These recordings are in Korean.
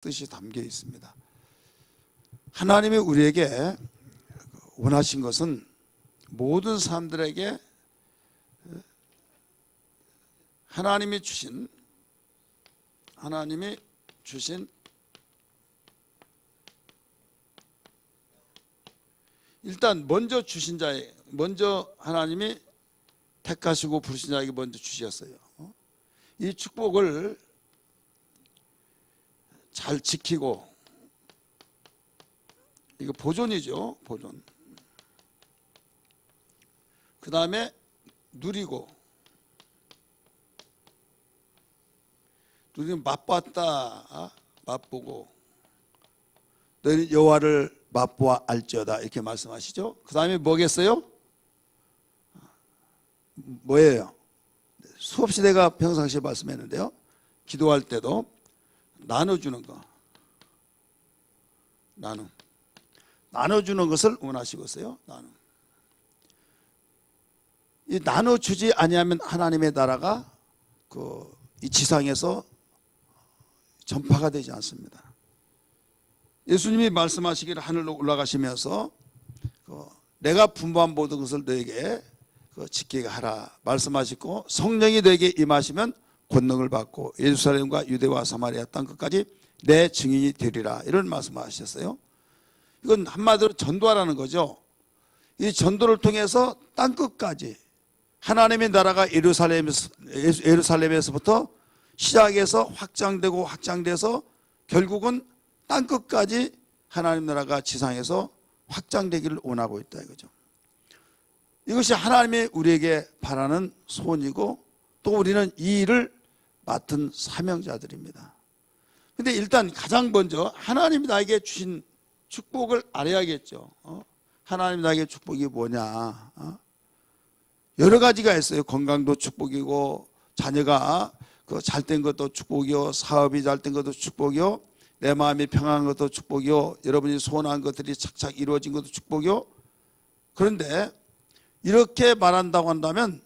뜻이 담겨 있습니다. 하나님이 우리에게 원하신 것은 모든 사람들에게 하나님이 주신 일단 먼저 주신 자에, 먼저 하나님이 택하시고 부르신 자에게 먼저 주셨어요. 이 축복을 잘 지키고, 이거 보존이죠, 보존. 그 다음에 누리고, 누리는 맛봤다, 맛보고, 너희 여호와를 맛보아 알지어다, 이렇게 말씀하시죠. 그 다음에 뭐겠어요? 뭐예요? 수없이 내가 평상시에 말씀했는데요, 기도할 때도 나눠주는 거, 나눠주는 것을 원하시고서요. 이 나눠주지 아니하면 하나님의 나라가 이 지상에서 전파가 되지 않습니다. 예수님이 말씀하시기를 하늘로 올라가시면서 내가 분부한 모든 것을 너에게 지키게 하라 말씀하시고, 성령이 너에게 임하시면 권능을 받고 예루살렘과 유대와 사마리아 땅 끝까지 내 증인이 되리라, 이런 말씀하셨어요. 이건 한마디로 전도하라는 거죠. 이 전도를 통해서 땅 끝까지 하나님의 나라가 예루살렘에서부터 시작해서 확장돼서 결국은 땅 끝까지 하나님 나라가 지상에서 확장되기를 원하고 있다, 이거죠. 이것이 하나님이 우리에게 바라는 소원이고, 또 우리는 이 일을 맡은 사명자들입니다. 근데 일단 가장 먼저 하나님이 나에게 주신 축복을 알아야겠죠. 하나님이 나에게 축복이 뭐냐. 여러 가지가 있어요. 건강도 축복이고, 자녀가 잘된 것도 축복이요, 사업이 잘된 것도 축복이요, 내 마음이 평안한 것도 축복이요, 여러분이 소원한 것들이 착착 이루어진 것도 축복이요. 그런데 이렇게 말한다고 한다면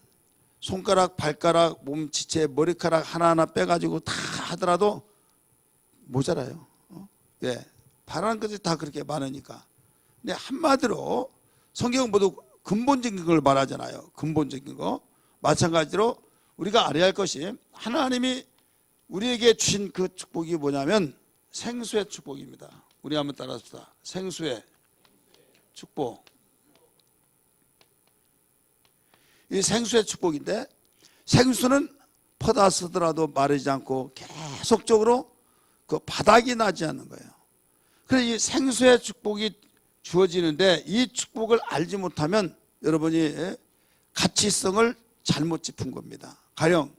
손가락, 발가락, 몸지체, 머리카락 하나하나 빼가지고 다 하더라도 모자라요. 왜? 바라는 것이 다 그렇게 많으니까. 근데 한마디로 성경은 모두 근본적인 걸 말하잖아요. 근본적인 거. 마찬가지로 우리가 알아야 할 것이, 하나님이 우리에게 주신 그 축복이 뭐냐면 생수의 축복입니다. 우리 한번 따라합시다. 생수의 축복. 이 생수의 축복인데, 생수는 퍼다 쓰더라도 마르지 않고 계속적으로 그 바닥이 나지 않는 거예요. 그래서 이 생수의 축복이 주어지는데, 이 축복을 알지 못하면 여러분이 가치성을 잘못 짚은 겁니다. 가령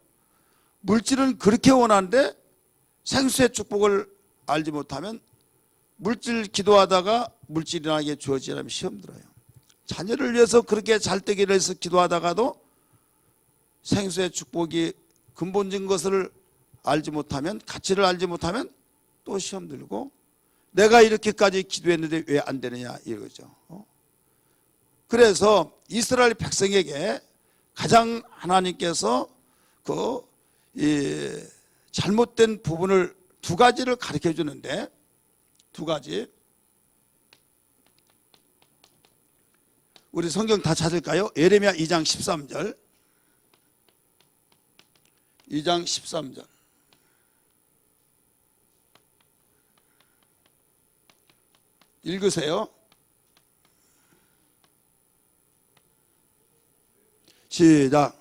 물질은 그렇게 원하는데 생수의 축복을 알지 못하면, 물질 기도하다가 물질이 나에게 주어지려면 시험 들어요. 자녀를 위해서 그렇게 잘 되기를 해서 기도하다가도 생수의 축복이 근본적인 것을 알지 못하면, 가치를 알지 못하면 또 시험 들고, 내가 이렇게까지 기도했는데 왜 안 되느냐, 이거죠. 그래서 이스라엘 백성에게 가장 하나님께서 잘못된 부분을 두 가지를 가르쳐 주는데, 두 가지. 우리 성경 다 찾을까요? 예레미야 2장 13절. 2장 13절. 읽으세요. 시작.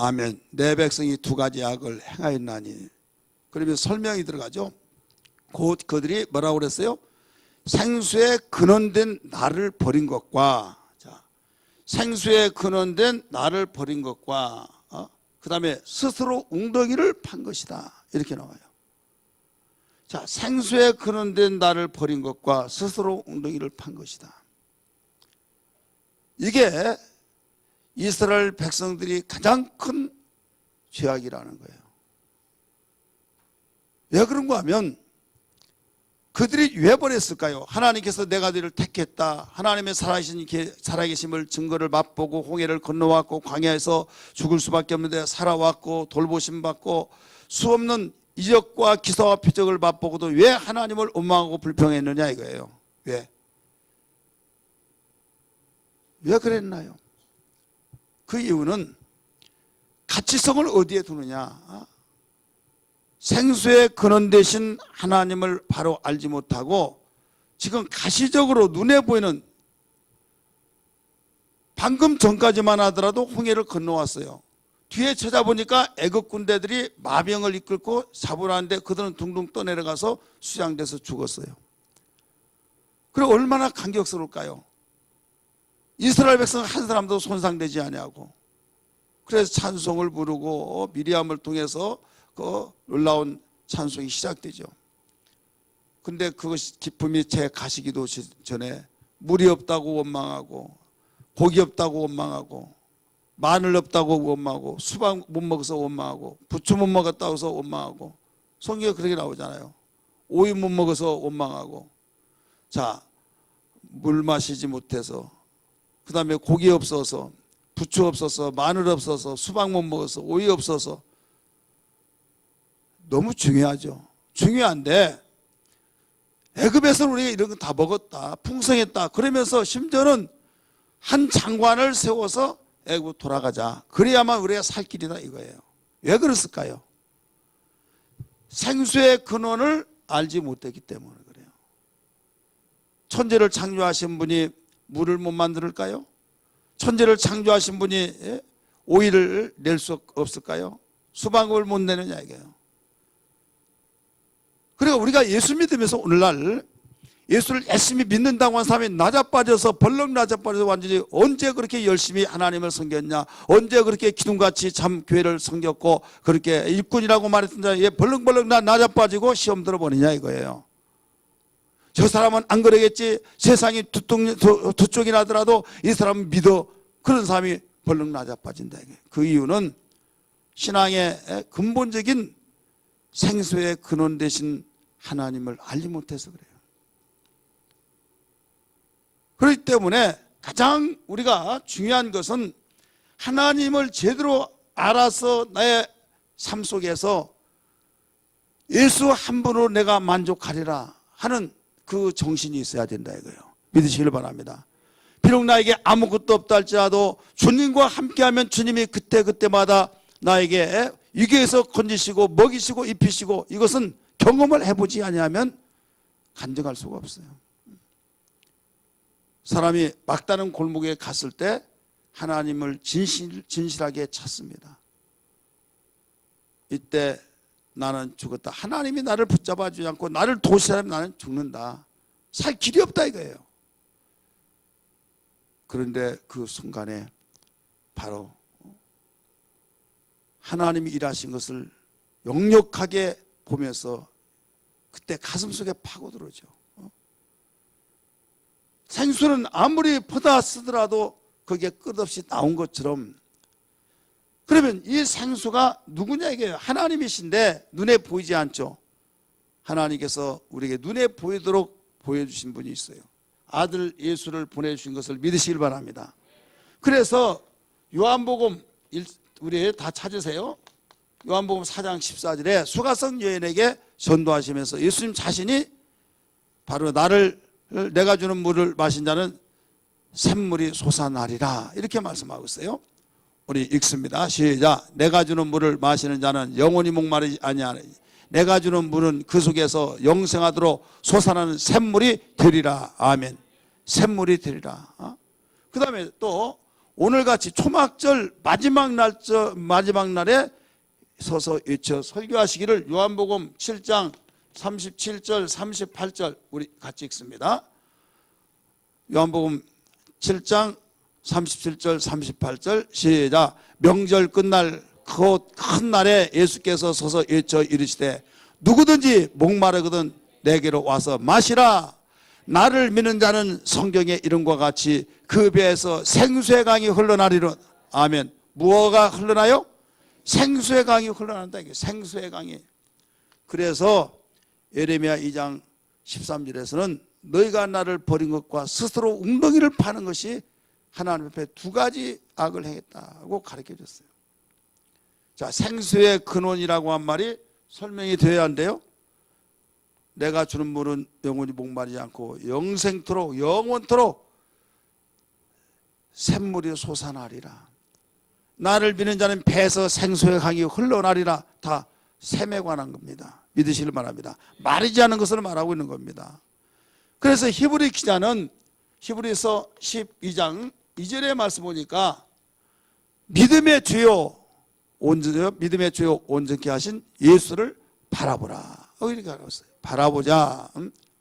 아멘. 내 백성이 두 가지 악을 행하였나니. 그러면 설명이 들어가죠. 곧 그들이 뭐라고 그랬어요? 생수에 근원된 나를 버린 것과, 생수에 근원된 나를 버린 것과, 그 다음에 스스로 웅덩이를 판 것이다, 이렇게 나와요. 자, 생수에 근원된 나를 버린 것과 스스로 웅덩이를 판 것이다. 이게 이스라엘 백성들이 가장 큰 죄악이라는 거예요. 왜 그런가 하면, 그들이 왜 버렸을까요? 하나님께서 내가 너희를 택했다. 하나님의 살아계심을 증거를 맛보고 홍해를 건너왔고 광야에서 죽을 수밖에 없는데 살아왔고 돌보심 받고 수없는 이적과 기사와 표적을 맛보고도 왜 하나님을 원망하고 불평했느냐 이거예요. 왜? 왜 그랬나요? 그 이유는 가치성을 어디에 두느냐? 생수의 근원 되신 하나님을 바로 알지 못하고 지금 가시적으로 눈에 보이는, 방금 전까지만 하더라도 홍해를 건너왔어요. 뒤에 찾아보니까 애국 군대들이 마병을 이끌고 잡으라는데 그들은 둥둥 떠내려가서 수장돼서 죽었어요. 그리고 얼마나 감격스러울까요? 이스라엘 백성 한 사람도 손상되지 아니하고, 그래서 찬송을 부르고 미리암을 통해서 그 놀라운 찬송이 시작되죠. 근데 그것이 기쁨이 제 가시기도 전에 물이 없다고 원망하고, 고기 없다고 원망하고, 마늘 없다고 원망하고, 수박 못 먹어서 원망하고, 부추 못 먹었다고 해서 원망하고, 성경에 그렇게 나오잖아요. 오이 못 먹어서 원망하고, 자, 물 마시지 못해서, 그 다음에 고기 없어서, 부추 없어서, 마늘 없어서, 수박 못 먹어서, 오이 없어서. 너무 중요하죠. 중요한데 애굽에서는 우리가 이런 거 다 먹었다, 풍성했다 그러면서 심지어는 한 장관을 세워서 애굽 돌아가자, 그래야만 우리가 살 길이다 이거예요. 왜 그랬을까요? 생수의 근원을 알지 못했기 때문에 그래요. 천지를 창조하신 분이 물을 못 만들까요? 천지를 창조하신 분이 오이를 낼 수 없을까요? 수박을 못 내느냐 이게요. 그러니까 우리가 예수 믿으면서 오늘날 예수를 열심히 믿는다고 한 사람이 낮아빠져서 벌렁 낮아빠져서 완전히 언제 그렇게 열심히 하나님을 섬겼냐, 언제 그렇게 기둥같이 참 교회를 섬겼고 그렇게 일꾼이라고 말했던 자에 벌렁벌렁 낮아빠지고 시험 들어버리냐 이거예요. 저 사람은 안 그러겠지, 세상이 두 쪽이 나더라도 이 사람은 믿어, 그런 사람이 벌렁 낮아빠진다. 그 이유는 신앙의 근본적인 생수의 근원 되신 하나님을 알지 못해서 그래요. 그렇기 때문에 가장 우리가 중요한 것은 하나님을 제대로 알아서 나의 삶 속에서 예수 한 분으로 내가 만족하리라 하는 그 정신이 있어야 된다 이거예요. 믿으시길 바랍니다. 비록 나에게 아무것도 없다 할지라도 주님과 함께하면 주님이 그때그때마다 나에게 위기에서 건지시고 먹이시고 입히시고, 이것은 경험을 해보지 아니하면 간증할 수가 없어요. 사람이 막다른 골목에 갔을 때 하나님을 진실하게 찾습니다. 이때 나는 죽었다. 하나님이 나를 붙잡아 주지 않고 나를 도우시라면 나는 죽는다. 살 길이 없다 이거예요. 그런데 그 순간에 바로 하나님이 일하신 것을 역력하게 보면서 그때 가슴속에 파고들어오죠. 생수는 아무리 퍼다 쓰더라도 그게 끝없이 나온 것처럼, 그러면 이 생수가 누구냐 이게 하나님이신데 눈에 보이지 않죠. 하나님께서 우리에게 눈에 보이도록 보여주신 분이 있어요. 아들 예수를 보내주신 것을 믿으시길 바랍니다. 그래서 요한복음, 우리 다 찾으세요. 요한복음 4장 14절에 수가성 여인에게 전도하시면서 예수님 자신이 바로 내가 주는 물을 마신 자는 샘물이 솟아나리라 이렇게 말씀하고 있어요. 우리 읽습니다. 시작. 내가 주는 물을 마시는 자는 영원히 목마르지 아니하니 내가 주는 물은 그 속에서 영생하도록 솟아나는 샘물이 되리라. 아멘. 샘물이 되리라. 그 다음에 또 오늘같이 초막절 마지막 날에 서서 외쳐 설교하시기를 요한복음 7장 37절 38절 우리 같이 읽습니다. 요한복음 7장 37절 38절 시작. 명절 끝날 그 큰 날에 예수께서 서서 외쳐 이르시되 누구든지 목마르거든 내게로 와서 마시라. 나를 믿는 자는 성경의 이름과 같이 그 배에서 생수의 강이 흘러나리로. 아멘. 무엇가 흘러나요? 생수의 강이 흘러난다. 이게 생수의 강이. 그래서 예레미야 2장 13절에서는 너희가 나를 버린 것과 스스로 웅덩이를 파는 것이 하나님 앞에 두 가지 악을 행했다고 가르쳐 줬어요. 자, 생수의 근원이라고 한 말이 설명이 되어야 한대요. 내가 주는 물은 영원히 목마르지 않고 영생토록 영원토록 샘물이 솟아나리라. 나를 믿는 자는 배에서 생수의 강이 흘러나리라. 다 샘에 관한 겁니다. 믿으시길 바랍니다. 마르지 않은 것을 말하고 있는 겁니다. 그래서 히브리 기자는 히브리서 12장 2절의 말씀 보니까 믿음의 주요 온전케 하신 예수를 바라보라. 이렇게 하고 있어요. 바라보자.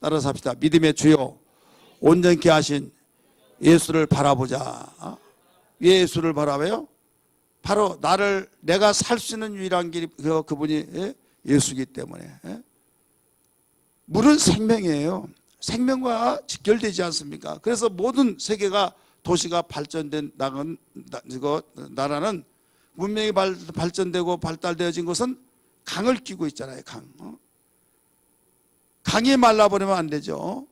따라서 합시다. 믿음의 주요 온전케 하신 예수를 바라보자. 예수를 바라봐요. 바로 내가 살 수 있는 유일한 길이 그분이 예수이기 때문에. 물은 생명이에요. 생명과 직결되지 않습니까? 그래서 모든 세계가 도시가 발전된 나라는 문명이 발전되고 발달되어진 것은 강을 끼고 있잖아요. 강이 말라버리면 안 되죠.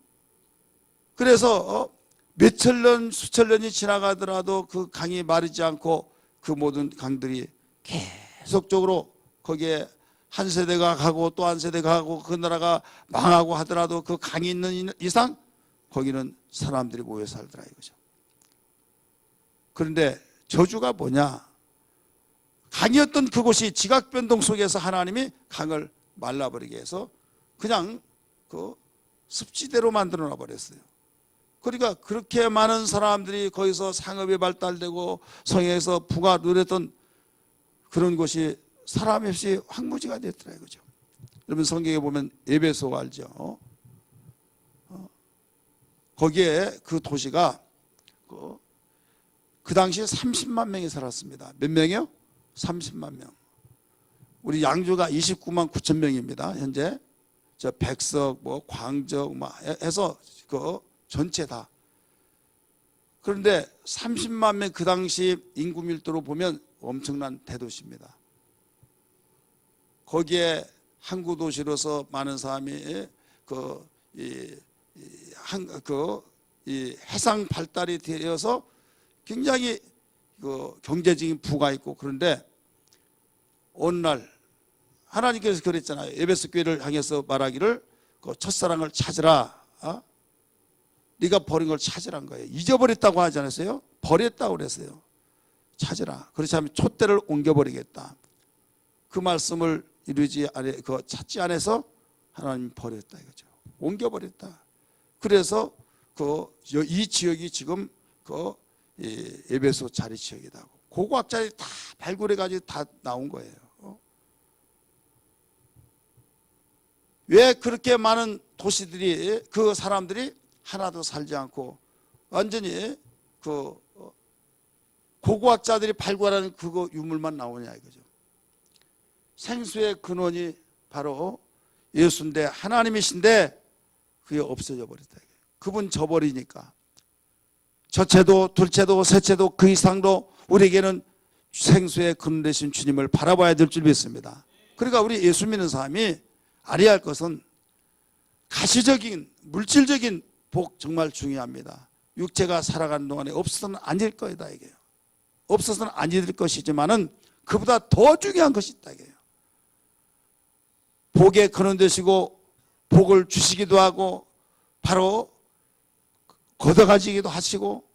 그래서 몇천 년 수천 년이 지나가더라도 그 강이 마르지 않고 그 모든 강들이 계속적으로 거기에 한 세대가 가고 또 한 세대가 가고 그 나라가 망하고 하더라도 그 강이 있는 이상 거기는 사람들이 모여 살더라 이거죠. 그런데 저주가 뭐냐? 강이었던 그곳이 지각변동 속에서 하나님이 강을 말라버리게 해서 그냥 그 습지대로 만들어 놔버렸어요. 그러니까 그렇게 많은 사람들이 거기서 상업이 발달되고 성에서 부가 누렸던 그런 곳이 사람이 없이 황무지가 됐더라 이거죠. 여러분 성경에 보면 에베소 알죠? 거기에 그 도시가 그 당시에 30만 명이 살았습니다. 몇 명이요? 30만 명. 우리 양주가 29만 9천 명입니다. 현재 저 백석, 광적 해서 그 전체 다. 그런데 30만 명 그 당시 인구 밀도로 보면 엄청난 대도시입니다. 거기에 항구 도시로서 많은 사람이 이 해상 발달이 되어서 굉장히 그 경제적인 부가 있고 그런데 어느 날 하나님께서 그랬잖아요. 에베소 교회를 향해서 말하기를 그 첫사랑을 찾으라. 네가 버린 걸 찾으란 거예요. 잊어버렸다고 하지 않았어요? 버렸다고 그랬어요. 찾으라. 그렇지 않으면 촛대를 옮겨버리겠다. 그 말씀을 찾지 않아서 하나님이 버렸다 이거죠. 옮겨버렸다. 그래서 이 지역이 지금 에베소 자리 지역이다. 고고학자들이 다 발굴해가지고 다 나온 거예요. 왜 그렇게 많은 도시들이 그 사람들이 하나도 살지 않고 완전히 고고학자들이 발굴하는 그거 유물만 나오냐 이거죠. 생수의 근원이 바로 예수인데 하나님이신데 그게 없어져 버렸다. 그분 저버리니까 첫째도 둘째도 셋째도 그 이상도 우리에게는 생수의 근원 되신 주님을 바라봐야 될 줄 믿습니다. 그러니까 우리 예수 믿는 사람이 알아야 할 것은 가시적인 물질적인 복 정말 중요합니다. 육체가 살아가는 동안에 없어서는 아닐 거다 이게요. 없어서는 아닐 것이지만은 그보다 더 중요한 것이 있다 이게요. 복의 근원 되시고 복을 주시기도 하고 바로 걷어가지기도 하시고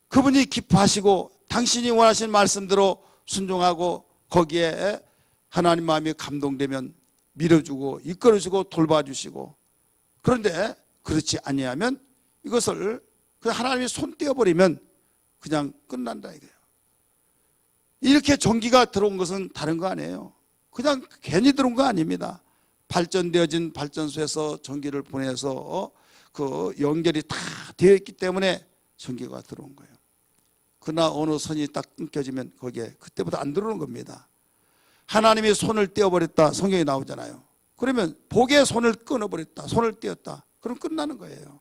그분이 기뻐하시고 당신이 원하시는 말씀대로 순종하고 거기에 하나님 마음이 감동되면 밀어주고 이끌어주고 돌봐주시고 그런데 그렇지 아니하면 이것을 하나님이 손 떼어버리면 그냥 끝난다 이거예요. 이렇게 전기가 들어온 것은 다른 거 아니에요. 그냥 괜히 들어온 거 아닙니다. 발전되어진 발전소에서 전기를 보내서 그 연결이 다 되어 있기 때문에 전기가 들어온 거예요. 그러나 어느 선이 딱 끊겨지면 거기에 그때부터 안 들어오는 겁니다. 하나님이 손을 떼어버렸다 성경에 나오잖아요. 그러면 복의 손을 끊어버렸다 손을 떼었다 그럼 끝나는 거예요.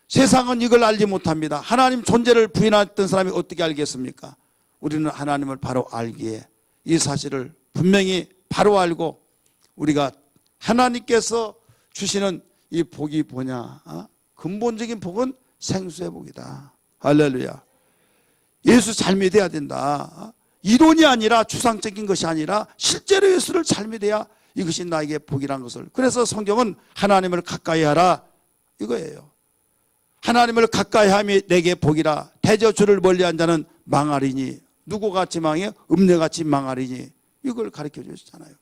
세상은 이걸 알지 못합니다. 하나님 존재를 부인했던 사람이 어떻게 알겠습니까? 우리는 하나님을 바로 알기에 이 사실을 분명히 바로 알고 우리가 하나님께서 주시는 이 복이 뭐냐? 근본적인 복은 생수의 복이다. 할렐루야. 예수 잘 믿어야 된다. 이론이 아니라 추상적인 것이 아니라 실제로 예수를 잘 믿어야 이것이 나에게 복이란 것을. 그래서 성경은 하나님을 가까이 하라 이거예요. 하나님을 가까이 함이 내게 복이라. 대저 주를 멀리한 자는 망하리니. 누구같이 망해? 음녀같이 망하리니. 이걸 가르쳐 주셨잖아요.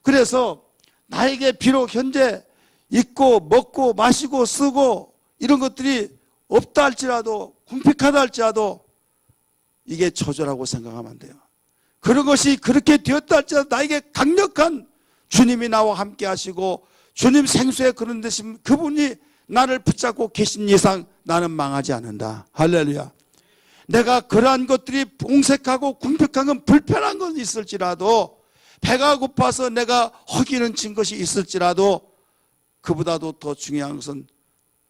그래서 나에게 비록 현재 있고 먹고 마시고 쓰고 이런 것들이 없다 할지라도, 궁핍하다 할지라도 이게 저주라고 생각하면 안 돼요. 그런 것이 그렇게 되었다 할지라도 나에게 강력한 주님이 나와 함께 하시고 주님 생수에 그런 대신 그분이 나를 붙잡고 계신 이상 나는 망하지 않는다. 할렐루야. 내가 그러한 것들이 봉색하고 궁핍한 건 불편한 건 있을지라도, 배가 고파서 내가 허기는 친 것이 있을지라도, 그보다도 더 중요한 것은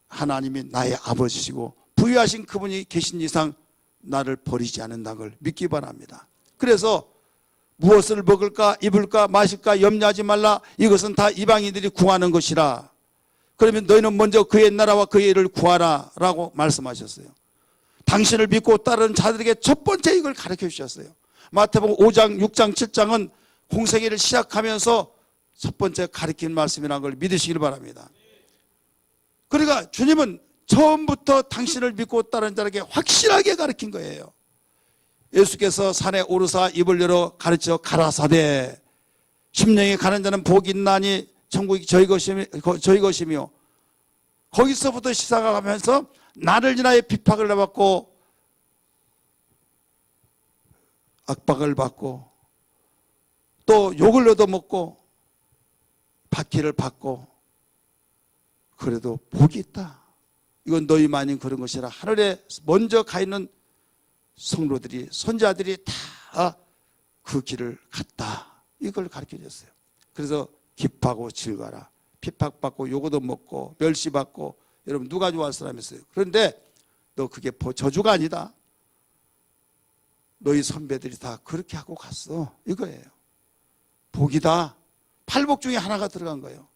하나님이 나의 아버지시고 부유하신 그분이 계신 이상 나를 버리지 않는다는 걸 믿기 바랍니다. 그래서 무엇을 먹을까 입을까 마실까 염려하지 말라. 이것은 다 이방인들이 구하는 것이라. 그러면 너희는 먼저 그의 나라와 그의 일을 구하라 라고 말씀하셨어요. 당신을 믿고 따르는 자들에게 첫 번째 이걸 가르쳐 주셨어요. 마태복음 5장 6장 7장은 공생애를 시작하면서 첫 번째 가르친 말씀이라는 걸 믿으시길 바랍니다. 그러니까 주님은 처음부터 당신을 믿고 따르는 자에게 확실하게 가르친 거예요. 예수께서 산에 오르사 입을 열어 가르쳐 가라사대 심령에 가는 자는 복이 있나니 천국이 저희 것이며, 거기서부터 시작하면서 나를 인하여 핍박을 받고 압박을 받고 또 욕을 얻어먹고 박해를 받고 그래도 복이 있다. 이건 너희만이 그런 것이라. 하늘에 먼저 가 있는 성도들이 선자들이 다 그 길을 갔다. 이걸 가르쳐 줬어요. 그래서 기뻐하고 즐거워라. 핍박받고 욕도 먹고 멸시받고. 여러분 누가 좋아할 사람이 있어요? 그런데 너 그게 저주가 아니다. 너희 선배들이 다 그렇게 하고 갔어. 이거예요. 복이다. 8복 중에 하나가 들어간 거예요.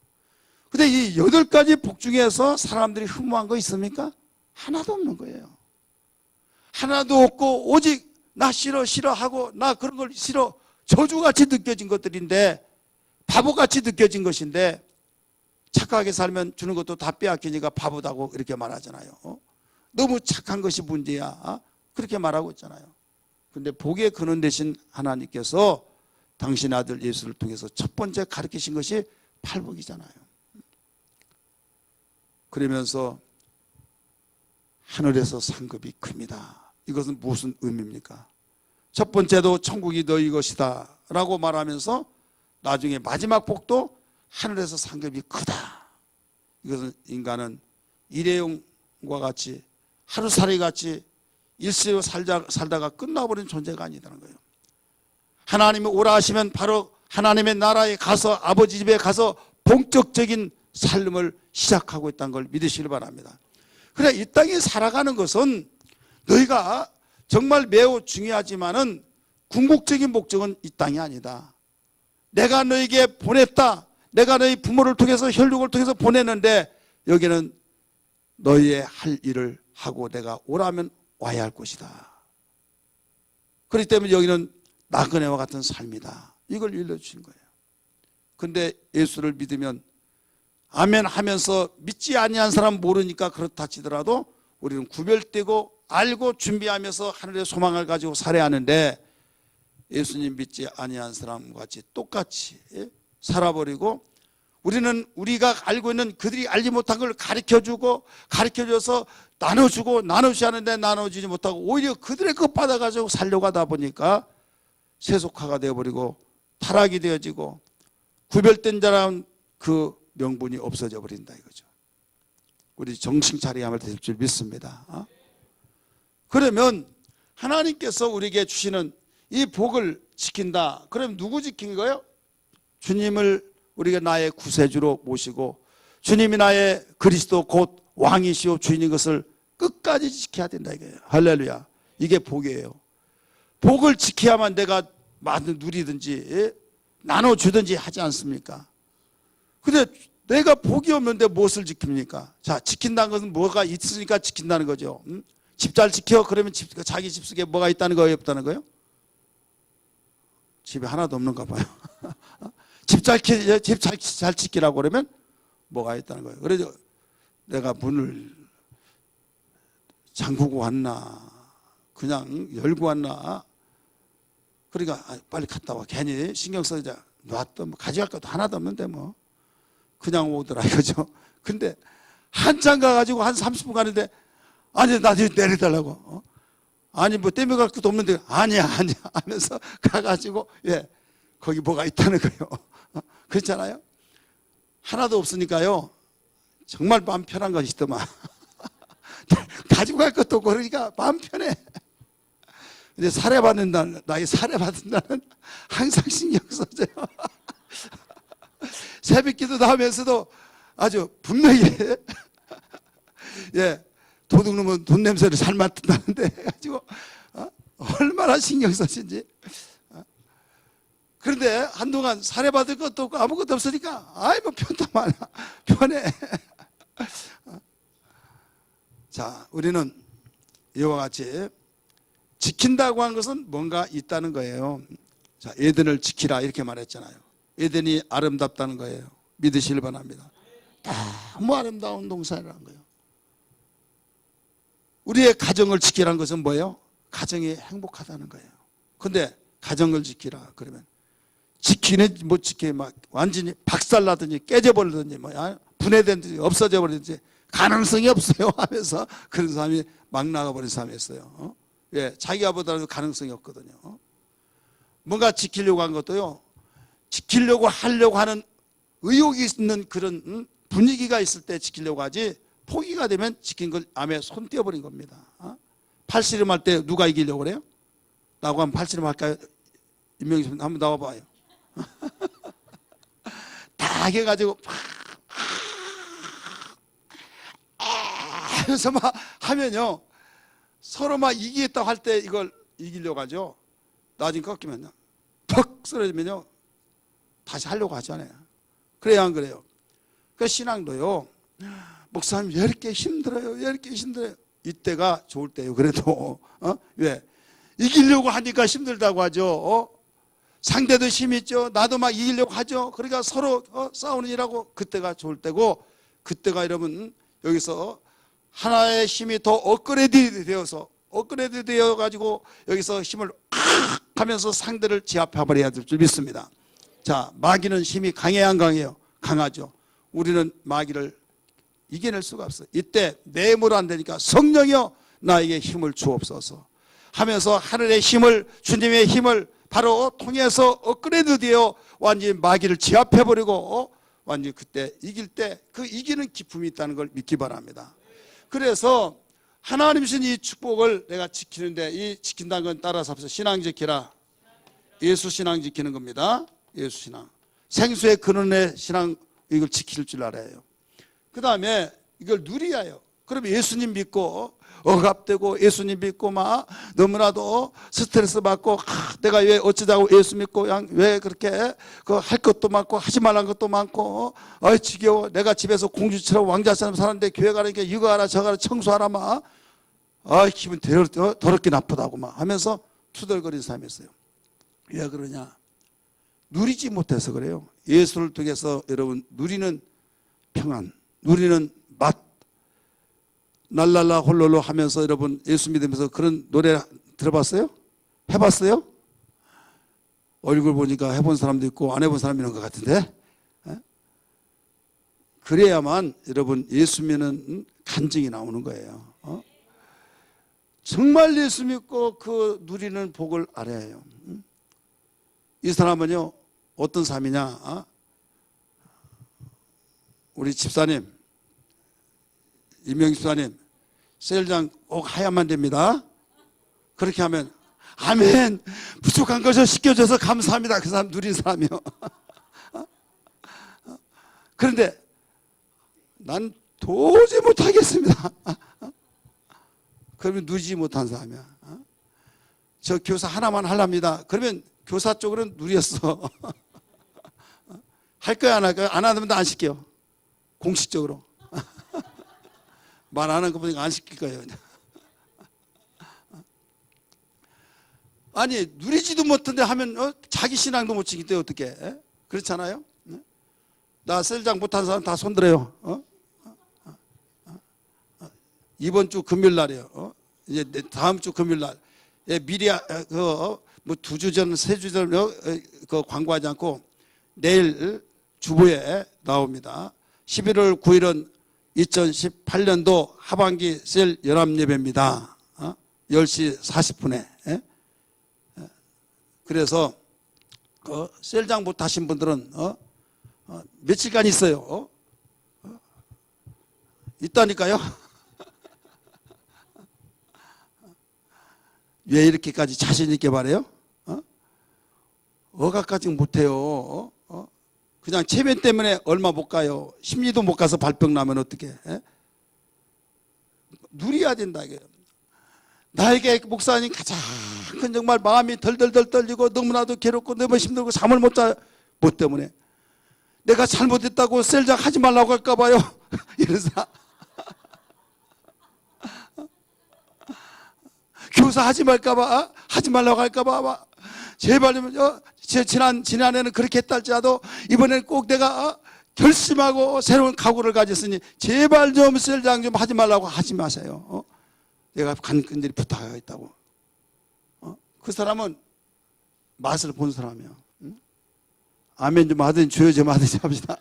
근데 이 8가지 복 중에서 사람들이 흠모한 거 있습니까? 하나도 없는 거예요. 하나도 없고 오직 나 싫어하고 나 그런 걸 싫어. 저주같이 느껴진 것들인데, 바보같이 느껴진 것인데, 착하게 살면 주는 것도 다 빼앗기니까 바보다고 이렇게 말하잖아요. 너무 착한 것이 문제야. 그렇게 말하고 있잖아요. 근데 복의 근원 되신 하나님께서 당신 아들 예수를 통해서 첫 번째 가르치신 것이 팔복이잖아요. 그러면서 하늘에서 상급이 큽니다. 이것은 무슨 의미입니까? 첫 번째도 천국이 너희 것이다 라고 말하면서 나중에 마지막 복도 하늘에서 상급이 크다. 이것은 인간은 일회용과 같이 하루살이 같이 일시로 살다가 끝나버린 존재가 아니라는 거예요. 하나님이 오라 하시면 바로 하나님의 나라에 가서 아버지 집에 가서 본격적인 삶을 시작하고 있다는 걸 믿으시길 바랍니다. 그래, 이 땅에 살아가는 것은 너희가 정말 매우 중요하지만은 궁극적인 목적은 이 땅이 아니다. 내가 너에게 보냈다. 내가 너희 부모를 통해서 혈육을 통해서 보냈는데 여기는 너희의 할 일을 하고 내가 오라면 와야 할 곳이다. 그렇기 때문에 여기는 나그네와 같은 삶이다. 이걸 일러주신 거예요. 근데 예수를 믿으면 아멘 하면서 믿지 아니한 사람 모르니까 그렇다 치더라도 우리는 구별되고 알고 준비하면서 하늘의 소망을 가지고 살아야 하는데, 예수님 믿지 아니한 사람과 같이 똑같이 살아버리고 우리는 우리가 알고 있는 그들이 알지 못한 걸 가르쳐주고 가르쳐줘서 나눠주고 나눠주지 않는데 나눠주지 못하고 오히려 그들의 것 받아가지고 살려고 하다 보니까 세속화가 되어버리고 타락이 되어지고 구별된 자라는 그 명분이 없어져 버린다 이거죠. 우리 정신 차려야 될 줄 믿습니다. 그러면 하나님께서 우리에게 주시는 이 복을 지킨다. 그럼 누구 지킨 거예요? 주님을 우리가 나의 구세주로 모시고 주님이 나의 그리스도 곧 왕이시오 주인인 것을 끝까지 지켜야 된다 이거예요. 할렐루야. 이게 복이에요. 복을 지켜야만 내가 누리든지 나눠주든지 하지 않습니까? 근데 내가 복이 없는데 무엇을 지킵니까? 자, 지킨다는 것은 뭐가 있으니까 지킨다는 거죠. 집 잘 지켜? 그러면 자기 집 속에 뭐가 있다는 거예요? 없다는 거예요? 집에 하나도 없는가 봐요. 집 잘 지키라고 그러면 뭐가 있다는 거예요. 그래서 내가 문을 잠그고 왔나, 그냥 열고 왔나, 그러니까 빨리 갔다 와. 괜히 신경 써자. 놨던 뭐 가져갈 것도 하나도 없는데 뭐 그냥 오더라 이거죠. 근데 한참 가가지고 한 30분 가는데 아니 나 내려달라고. 아니 뭐 떼며 갈 것도 없는데 아니야 하면서 가가지고 예 거기 뭐가 있다는 거예요. 그렇잖아요. 하나도 없으니까요 정말 마음 편한 것이 있더만. 가지고 갈 것도 없고 그러니까 마음 편해. 근데 살해받는 날, 나의 살해받은 날은 항상 신경 써져요. 새벽 기도도 하면서도 아주 분명히 예, 도둑놈은 돈 냄새를 잘 맡는다는데 해가지고 얼마나 신경 쓰신지. 그런데 한동안 살해받을 것도 없고 아무것도 없으니까 아이 뭐 편도 많아. 편해. 자, 우리는 이와 같이 지킨다고 한 것은 뭔가 있다는 거예요. 자, 에덴을 지키라 이렇게 말했잖아요. 에덴이 아름답다는 거예요. 믿으시길 바랍니다. 너무 아름다운 동산이라는 거예요. 우리의 가정을 지키라는 것은 뭐예요? 가정이 행복하다는 거예요. 근데 가정을 지키라 그러면 지키는 못 지켜 막 완전히 박살나든지 깨져버리든지 뭐야 분해되든지 없어져 버리든지 가능성이 없어요 하면서 그런 사람이 막 나가버린 사람이 있어요. 예, 자기가 보다도 가능성이 없거든요. 뭔가 지키려고 한 것도요, 지키려고 하려고 하는 의욕이 있는 그런 분위기가 있을 때 지키려고 하지, 포기가 되면 지킨 걸 암에 손 떼어버린 겁니다. 팔씨름 할 때 누가 이기려고 그래요? 나하고 한번 팔씨름 할까요? 임명희 한번 나와봐요. 다 해가지고 하면서 막 하면요, 서로 막 이기겠다고 할 때 이걸 이기려고 하죠. 나중에 꺾이면요, 퍽 쓰러지면요, 다시 하려고 하잖아요. 그래야 안 그래요? 그 신앙도요, 목사님 왜 이렇게 힘들어요? 왜 이렇게 힘들어요? 이때가 좋을 때요. 그래도 왜? 이기려고 하니까 힘들다고 하죠. 상대도 힘이 있죠. 나도 막 이기려고 하죠. 그러니까 서로 싸우는 일하고 그때가 좋을 때고, 그때가 여러분 여기서 하나의 힘이 더 업그레이드 되어 가지고 여기서 힘을 하면서 상대를 제압해 버려야 될 줄 믿습니다. 자, 마귀는 힘이 강해야 안 강해요? 강하죠. 우리는 마귀를 이겨낼 수가 없어요. 이때 내 힘으로 안 되니까 성령이여 나에게 힘을 주옵소서 하면서 하늘의 힘을, 주님의 힘을 바로 통해서 업그레이드 되어 완전히 마귀를 제압해 버리고 완전히 그때 이길 때 그 이기는 기쁨이 있다는 걸 믿기 바랍니다. 그래서 하나님 주신 이 축복을 내가 지키는데, 이 지킨다는 건 따라서 합시다. 신앙 지키라. 예수 신앙 지키는 겁니다. 예수 신앙. 생수의 근원의 신앙, 이걸 지킬 줄 알아요. 그 다음에 이걸 누려야 해요. 그러면 예수님 믿고 억압되고 예수님 믿고 막 너무나도 스트레스 받고 내가 왜 어쩌자고 예수 믿고 왜 그렇게 그 할 것도 많고 하지 말란 것도 많고 지겨워. 내가 집에서 공주처럼 왕자처럼 사는데 교회 가니까 이거 하라 저거 하라 청소하라 막 기분 더럽게 나쁘다고 막 하면서 투덜거리는 사람이 있어요. 왜 그러냐? 누리지 못해서 그래요. 예수를 통해서 여러분 누리는 평안, 누리는 맛, 날랄라 홀롤로 하면서 여러분 예수 믿으면서 그런 노래 들어봤어요? 해봤어요? 얼굴 보니까 해본 사람도 있고 안 해본 사람이 있는 것 같은데, 그래야만 여러분 예수 믿는 간증이 나오는 거예요. 정말 예수 믿고 그 누리는 복을 알아야 해요. 이 사람은요 어떤 사람이냐? 우리 집사님, 임명희 집사님, 세일장 꼭 하야만 됩니다. 그렇게 하면 아멘, 부족한 것을 시켜줘서 감사합니다. 그 사람 누린 사람이요. 그런데 난 도저히 못하겠습니다. 그러면 누리지 못한 사람이야. 저 교사 하나만 하랍니다. 그러면 교사 쪽으로는 누렸어. 할 거야 안 할 거야? 안 하면 안 시켜. 공식적으로. 말 안 하는 거 보니까 안 시킬 거예요. 아니 누리지도 못한데 하면 자기 신앙도 못 지킬 때 어떻게? 그렇잖아요. 나 셀장 못한 사람 다 손들어요. 이번 주 금요일 날이에요. 이제 다음 주 금요일 날. 미리 뭐 2주 전, 3주 전 그 광고하지 않고 내일 주보에 나옵니다. 11월 9일은 2018년도 하반기 셀 연합 예배입니다. 10시 40분에. 그래서 셀장 못하신 분들은 며칠간 있어요. 있다니까요. 왜 이렇게까지 자신 있게 말해요? 어가까지 못해요. 그냥 체면 때문에 얼마 못 가요. 심리도 못 가서 발병 나면 어떻게? 누려야 된다 이거예요. 나에게 목사님 가장 큰 정말 마음이 덜덜덜 떨리고 너무나도 괴롭고 너무 힘들고 잠을 못 자요. 뭐 때문에? 내가 잘못했다고 셀장 하지 말라고 할까 봐요. 이래서 교사 하지 말까 봐, 하지 말라고 할까 봐. 제발 좀 지난해는 그렇게 했다 할지라도 이번에는 꼭 내가 결심하고 새로운 각오를 가졌으니 제발 좀 셀장 좀 하지 말라고 하지 마세요. 내가 간근히 부탁하겠다고. 그 사람은 맛을 본 사람이야. 아멘 좀 하든지 주여 좀 하든지 합시다.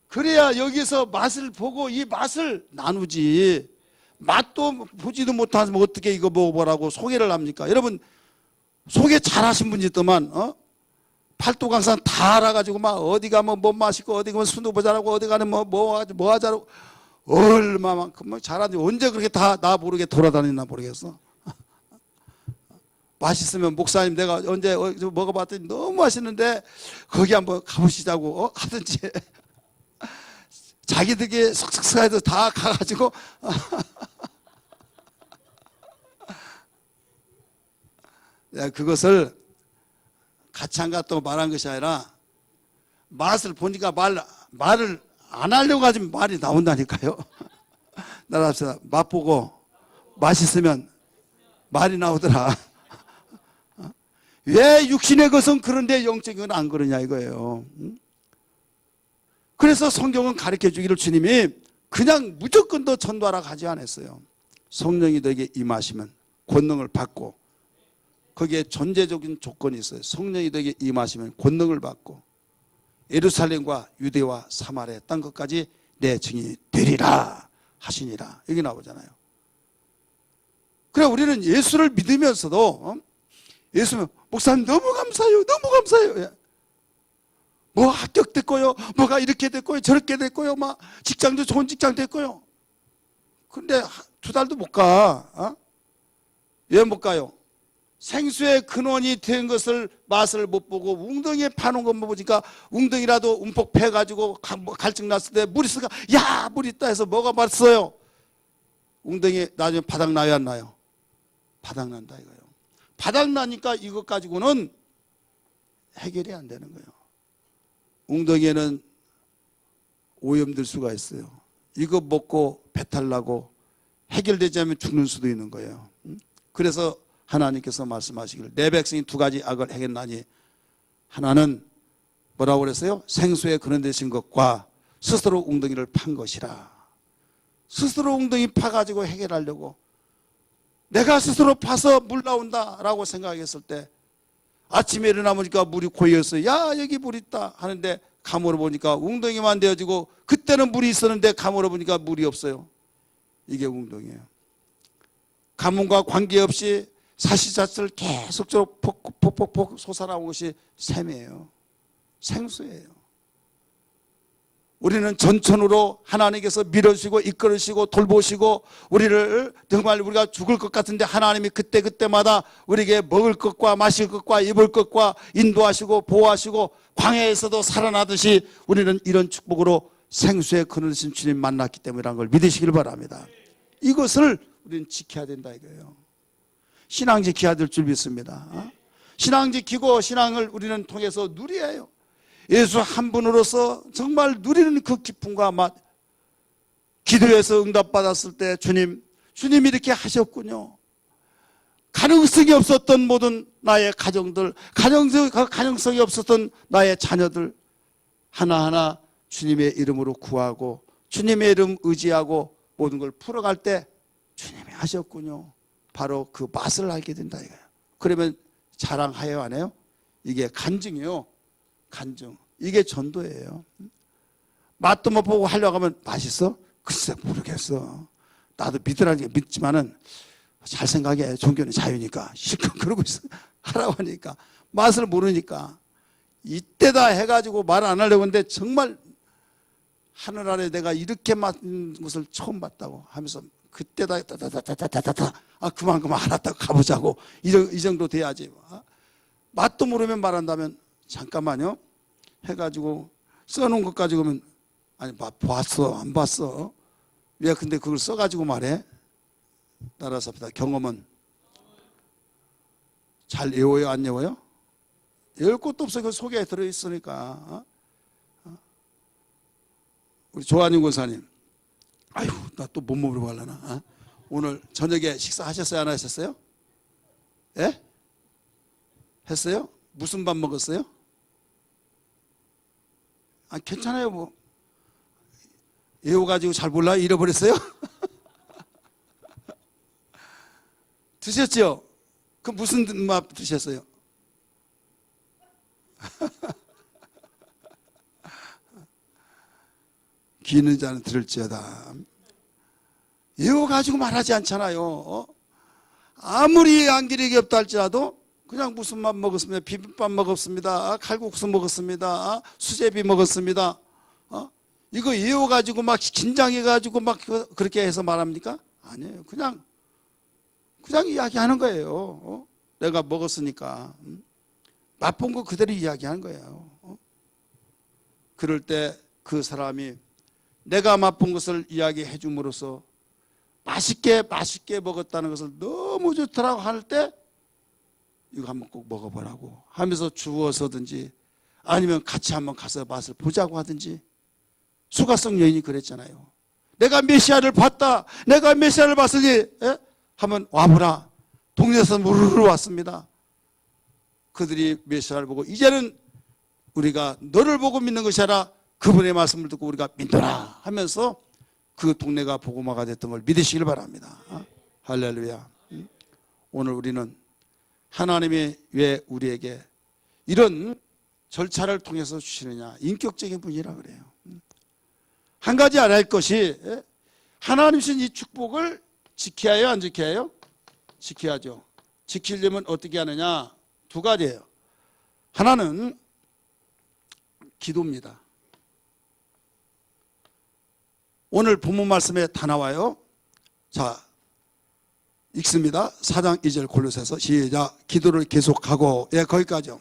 그래야 여기서 맛을 보고 이 맛을 나누지. 맛도 보지도 못하면 어떻게 이거 먹어보라고 소개를 합니까? 여러분 소개 잘하신 분이 있더만 팔도강산 다 알아가지고 막 어디 가면 뭐 마시고 어디 가면 순도 보자라고 어디 가면 뭐 하자라고 얼마만큼 뭐 잘하는지 언제 그렇게 다 나 모르게 돌아다니나 모르겠어. 맛있으면 목사님 내가 언제 먹어봤더니 너무 맛있는데 거기 한번 가보시자고 하든지 자기들이 석석석해서 다 가가지고 그것을 같이 안 갔다고 말한 것이 아니라 맛을 보니까 말을 안 하려고 하지만 말이 나온다니까요. 나랍시다. 맛보고 맛있으면 말이 나오더라. 왜 육신의 것은 그런데 영적인 건 안 그러냐 이거예요. 그래서 성경은 가르쳐 주기를 주님이 그냥 무조건 더 전도하라 하지 않았어요. 성령이 너에게 임하시면 권능을 받고 거기에 존재적인 조건이 있어요. 성령이 너에게 임하시면 권능을 받고 예루살렘과 유대와 사마리아 땅 끝까지 내 증인이 되리라 하시니라. 여기 나오잖아요. 그래 우리는 예수를 믿으면서도 예수는 목사님 너무 감사해요. 너무 감사해요. 뭐 합격됐고요. 뭐가 이렇게 됐고요. 저렇게 됐고요. 막 직장도 좋은 직장 됐고요. 근데 2달도 못 가. 왜 못 가요? 생수의 근원이 된 것을 맛을 못 보고 웅덩이에 파놓은 것만 보니까 웅덩이라도 움푹 패가지고 갈증 났을 때 물이 있으니까 야 물 있다 해서 뭐가 맛있어요? 웅덩이 나중에 바닥 나요 안 나요? 바닥 난다 이거예요. 바닥 나니까 이것 가지고는 해결이 안 되는 거예요. 웅덩이에는 오염될 수가 있어요. 이거 먹고 배탈 나고 해결되지 않으면 죽는 수도 있는 거예요. 그래서 하나님께서 말씀하시기를 내 백성이 2가지 악을 행했나니 하나는 뭐라고 그랬어요? 생수에 근원되신 것과 스스로 웅덩이를 판 것이라. 스스로 웅덩이 파가지고 해결하려고 내가 스스로 파서 물 나온다라고 생각했을 때 아침에 일어나 보니까 물이 고였어요. 야 여기 물 있다 하는데 가물어 보니까 웅덩이만 되어지고 그때는 물이 있었는데 가물어 보니까 물이 없어요. 이게 웅덩이에요. 가뭄과 관계없이 사시사철 계속적으로 폭폭폭 솟아나온 것이 샘이에요. 생수예요. 우리는 전천후로 하나님께서 밀어주시고 이끌으시고 돌보시고 우리를 정말 우리가 죽을 것 같은데 하나님이 그때그때마다 우리에게 먹을 것과 마실 것과 입을 것과 인도하시고 보호하시고 광야에서도 살아나듯이 우리는 이런 축복으로 생수의 근원이신 주님 만났기 때문이라는 걸 믿으시길 바랍니다. 이것을 우리는 지켜야 된다 이거예요. 신앙 지켜야 될 줄 믿습니다. 신앙 지키고 신앙을 우리는 통해서 누려야 해요. 예수 한 분으로서 정말 누리는 그 기쁨과 맛, 기도해서 응답받았을 때 주님이 이렇게 하셨군요. 가능성이 없었던 모든 나의 가정들, 가능성이 없었던 나의 자녀들 하나하나 주님의 이름으로 구하고 주님의 이름 의지하고 모든 걸 풀어갈 때 주님이 하셨군요. 바로 그 맛을 알게 된다 이거예요. 그러면 자랑하여 안 해요? 이게 간증이에요. 간증. 이게 전도예요. 맛도 못 보고 하려고 하면 맛있어? 글쎄 모르겠어. 나도 믿으라니까 믿지만은 잘 생각해. 종교는 자유니까 실컷 그러고 있어. 하라고 하니까 맛을 모르니까 이때다 해가지고 말 안 하려고 했는데 정말 하늘 아래 내가 이렇게 맛있는 것을 처음 봤다고 하면서 그때다 그만 알았다고 가보자고 이 정도 돼야지. 맛도 모르면 말한다면 잠깐만요 해가지고 써놓은 것 가지고 오면 아니 봤어 안 봤어 왜 근데 그걸 써가지고 말해. 따라서 합니다. 경험은 잘 외워요 안 외워요? 외울 것도 없어요. 그 속에 들어있으니까. 우리 조한윤 권사님, 아유 나 또 못 물어보고 하려나. 오늘 저녁에 식사하셨어요 안 하셨어요? 예? 했어요? 무슨 밥 먹었어요? 아 괜찮아요 뭐. 외워가지고 잘 몰라요? 잃어버렸어요? 드셨죠? 그 무슨 맛 드셨어요? 귀 있는 자는 들을지어다. 외워가지고 말하지 않잖아요. 아무리 안기력이 없다 할지라도 그냥 무슨 밥 먹었습니다. 비빔밥 먹었습니다. 칼국수 먹었습니다. 수제비 먹었습니다. 이거 외워가지고 막 긴장해가지고 막 그렇게 해서 말합니까? 아니에요. 그냥 이야기하는 거예요. 내가 먹었으니까. 맛본 거 그대로 이야기하는 거예요. 그럴 때 그 사람이 내가 맛본 것을 이야기해 줌으로써 맛있게 먹었다는 것을 너무 좋더라고 할 때 이거 한번 꼭 먹어보라고 하면서 주워서든지 아니면 같이 한번 가서 맛을 보자고 하든지. 수가성 여인이 그랬잖아요. 내가 메시아를 봤다. 내가 메시아를 봤으니 하면 와보라. 동네에서 무르르 왔습니다. 그들이 메시아를 보고 이제는 우리가 너를 보고 믿는 것이 아니라 그분의 말씀을 듣고 우리가 믿노라 하면서 그 동네가 복음화가 됐던 걸 믿으시길 바랍니다. 할렐루야. 오늘 우리는 하나님이 왜 우리에게 이런 절차를 통해서 주시느냐. 인격적인 분이라 그래요. 한 가지 알아야 할 것이 하나님 주신 이 축복을 지켜야 해요 안 지켜야 해요? 지켜야죠. 지키려면 어떻게 하느냐. 두 가지예요. 하나는 기도입니다. 오늘 본문 말씀에 다 나와요. 자, 읽습니다. 4장 2절 골로새서 시작. 기도를 계속하고. 예, 거기까지요.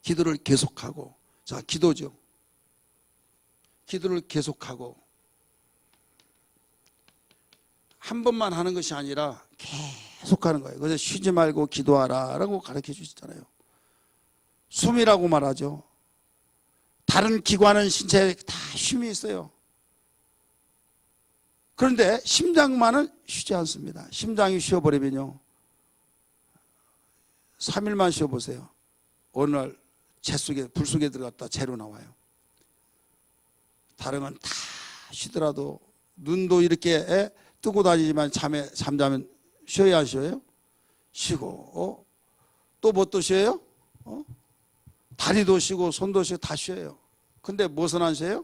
기도를 계속하고. 자, 기도죠. 기도를 계속하고. 한 번만 하는 것이 아니라 계속하는 거예요. 그래서 쉬지 말고 기도하라 라고 가르쳐 주시잖아요. 숨이라고 말하죠. 다른 기관은 신체에 다 쉼이 있어요. 그런데 심장만은 쉬지 않습니다. 심장이 쉬어버리면요 3일만 쉬어보세요. 어느 날 불 속에 들어갔다 재로 나와요. 다른 건 다 쉬더라도 눈도 이렇게 뜨고 다니지만 잠자면 쉬어야 안 쉬어요? 쉬고 또 뭣도 쉬어요? 다리도 쉬고 손도 쉬고 다 쉬어요. 근데 무엇은 안 쉬어요?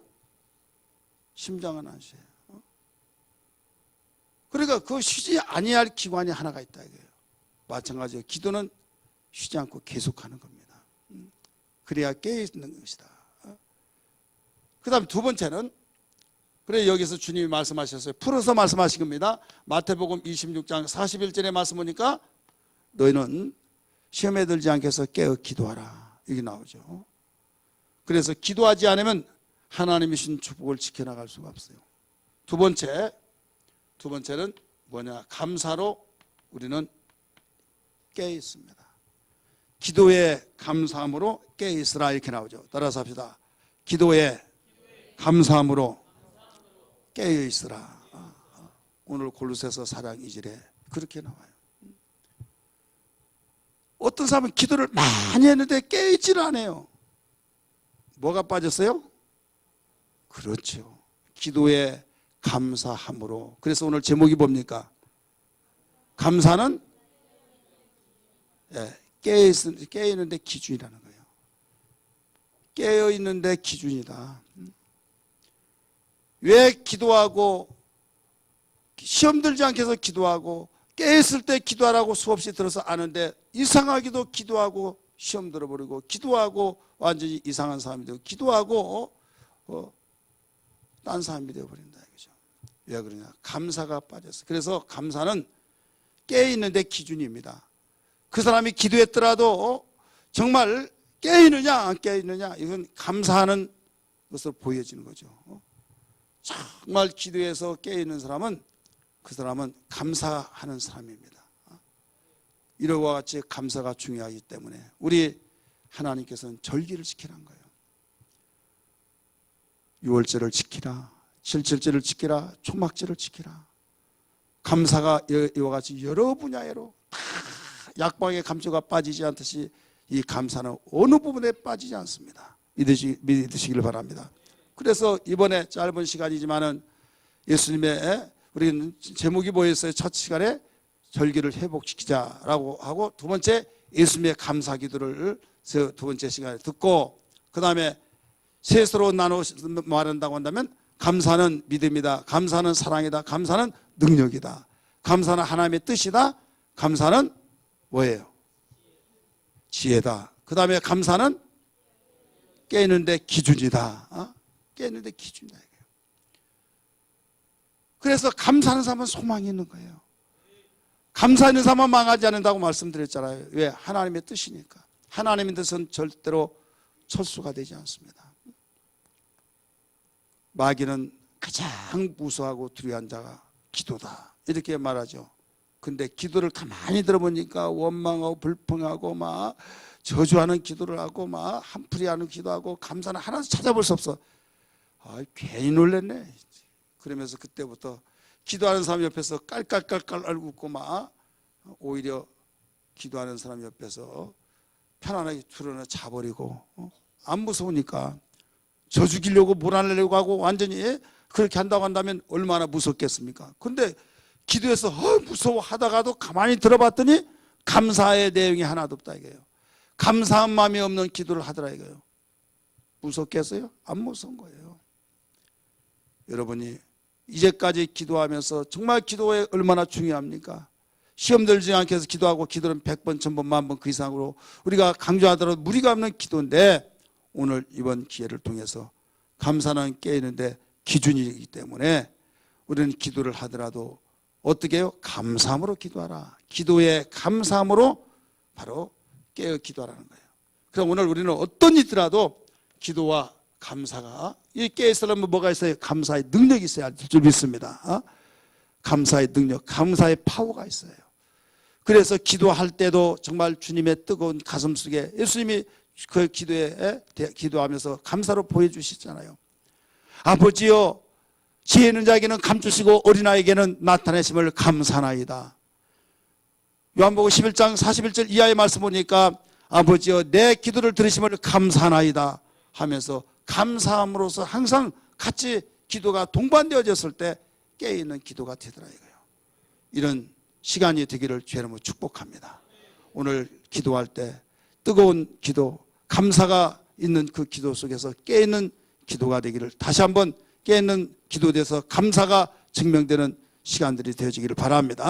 심장은 안 쉬어요. 그러니까 그 쉬지 아니할 기관이 하나가 있다 이거예요. 마찬가지로 기도는 쉬지 않고 계속하는 겁니다. 그래야 깨어있는 것이다. 그 다음에 두 번째는 그래 여기서 주님이 말씀하셨어요. 풀어서 말씀하신 겁니다. 마태복음 26장 41절에 말씀 보니까 너희는 시험에 들지 않게 해서 깨어 기도하라 이게 나오죠. 그래서 기도하지 않으면 하나님이 주신 축복을 지켜나갈 수가 없어요. 두 번째는 뭐냐. 감사로 우리는 깨어 있습니다. 기도에 감사함으로 깨어있으라 이렇게 나오죠. 따라서 합시다. 기도에 감사함으로 깨어있으라. 오늘 골로새서 4장 2절에 그렇게 나와요. 어떤 사람은 기도를 많이 했는데 깨어있지를 않아요. 뭐가 빠졌어요? 그렇죠. 기도에 감사함으로. 그래서 오늘 제목이 뭡니까? 감사는 깨어있는데 기준이라는 거예요. 깨어있는데 기준이다. 왜 기도하고 시험 들지 않게 해서 기도하고 깨있을 때 기도하라고 수없이 들어서 아는데 이상하게도 기도하고 시험 들어버리고 기도하고 완전히 이상한 사람이 되고 기도하고 딴 사람이 되어버린다 이거죠. 왜 그러냐? 감사가 빠졌어. 그래서 감사는 깨있는데 기준입니다. 그 사람이 기도했더라도 정말 깨있느냐 안 깨있느냐 이건 감사하는 것으로 보여지는 거죠. 정말 기도해서 깨있는 사람은 그 사람은 감사하는 사람입니다. 이러와 같이 감사가 중요하기 때문에 우리 하나님께서는 절기를 지키라는 거예요. 6월절을 지키라, 7절절을 지키라, 초막절을 지키라. 감사가 이와 같이 여러 분야로 다 약방의 감초가 빠지지 않듯이 이 감사는 어느 부분에 빠지지 않습니다. 믿으시길 바랍니다. 그래서 이번에 짧은 시간이지만은 예수님의 우리는 제목이 뭐였어요? 첫 시간에 절기를 회복시키자라고 하고 두 번째 예수님의 감사 기도를 두 번째 시간에 듣고 그 다음에 셋으로 나눠 말한다고 한다면 감사는 믿음이다. 감사는 사랑이다. 감사는 능력이다. 감사는 하나님의 뜻이다. 감사는 뭐예요? 지혜다. 그 다음에 감사는 깨는데 기준이다. 깨는데 기준이다. 그래서 감사하는 사람은 소망이 있는 거예요. 감사하는 사람은 망하지 않는다고 말씀드렸잖아요. 왜? 하나님의 뜻이니까. 하나님의 뜻은 절대로 철수가 되지 않습니다. 마귀는 가장 무서워하고 두려워한 자가 기도다 이렇게 말하죠. 근데 기도를 가만히 들어보니까 원망하고 불평하고 막 저주하는 기도를 하고 막 한풀이하는 기도하고 감사는 하나도 찾아볼 수 없어. 괜히 놀랬네. 그러면서 그때부터 기도하는 사람 옆에서 깔깔깔깔 웃고 막 오히려 기도하는 사람 옆에서 편안하게 tur어나 자버리고 안 무서우니까 저 죽이려고 몰아내려고 하고 완전히 그렇게 한다고 한다면 얼마나 무섭겠습니까? 근데 기도해서 무서워 하다가도 가만히 들어봤더니 감사의 내용이 하나도 없다 이거예요. 감사한 마음이 없는 기도를 하더라 이거예요. 무섭겠어요? 안 무서운 거예요. 여러분이 이제까지 기도하면서 정말 기도에 얼마나 중요합니까? 시험 들지 않게 해서 기도하고 기도는 100번, 1000번, 10,000번 그 이상으로 우리가 강조하더라도 무리가 없는 기도인데 오늘 이번 기회를 통해서 감사는 깨있는데 기준이기 때문에 우리는 기도를 하더라도 어떻게 해요? 감사함으로 기도하라. 기도에 감사함으로 바로 깨어 기도하라는 거예요. 그럼 오늘 우리는 어떤 일이라도 기도와 감사가 이 깨어있으려면 뭐가 있어요? 감사의 능력이 있어야 할 줄 믿습니다. 감사의 능력, 감사의 파워가 있어요. 그래서 기도할 때도 정말 주님의 뜨거운 가슴 속에 예수님이 그 기도하면서 감사로 보여주시잖아요. 아버지여 지혜 있는 자에게는 감추시고 어린아이에게는 나타내심을 감사나이다. 요한복음 11장 41절 이하의 말씀 보니까 아버지여 내 기도를 들으심을 감사나이다 하면서 감사함으로써 항상 같이 기도가 동반되어졌을 때 깨어있는 기도가 되더라 이거예요. 이런 시간이 되기를 주의 이름으로 축복합니다. 오늘 기도할 때 뜨거운 기도, 감사가 있는 그 기도 속에서 깨어있는 기도가 되기를 다시 한번 깨어있는 기도돼서 감사가 증명되는 시간들이 되어지기를 바랍니다.